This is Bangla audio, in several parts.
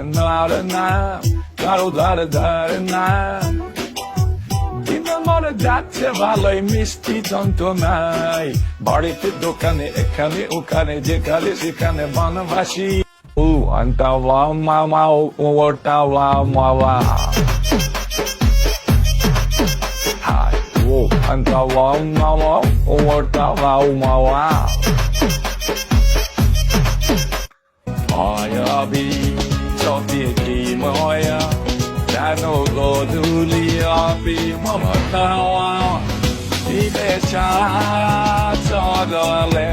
না কারো ধারে ধারে না দিনের মনে যাচ্ছে ভালোই মিষ্টি যন্ত্রণায় বাড়িতে দোকানে এখানে ওখানে যেখানে সেখানে বনবাসী ও আন্তা মামা ওটা মামা হাই ও আন্তা মামা ওটা মামা মায়াবী চোখে মায়া যেন গধূলি মমতাওয়া দিলে চলে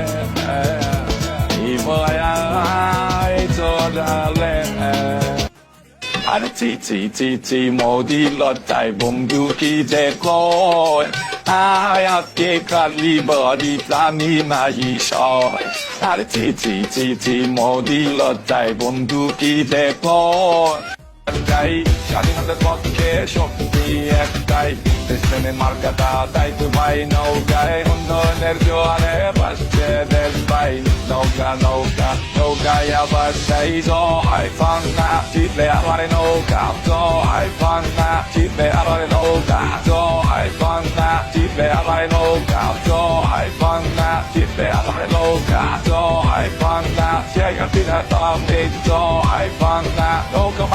মায়ায় চলে আর চি মোদি লজ্জায় বন্ধু কি যে কয় আয়াতে খালি বডি প্রাণী নাই সয় আর চি মোদি লজ্জায় বন্ধু কি যে কয় স্বাধীনতার পক্ষে শক্তি একটাই দেশের মার্কাটা তাই তো ভাই নৌকায় উন্নয়নের জোয়ারে ভাসছে দেশ ভাই নৌকা নৌকা নৌকায় আবার সেই জয় ফান্না চিতলে আবার নৌকা জয় ফান্না চিতলে আবার নৌকা জয় ফান্না চিতলে আবার নৌকা জয় ফান্না চিতলে আবার নৌকা জয় ফান্না জায়গা পিনা তাম জয় ফান্না নৌকা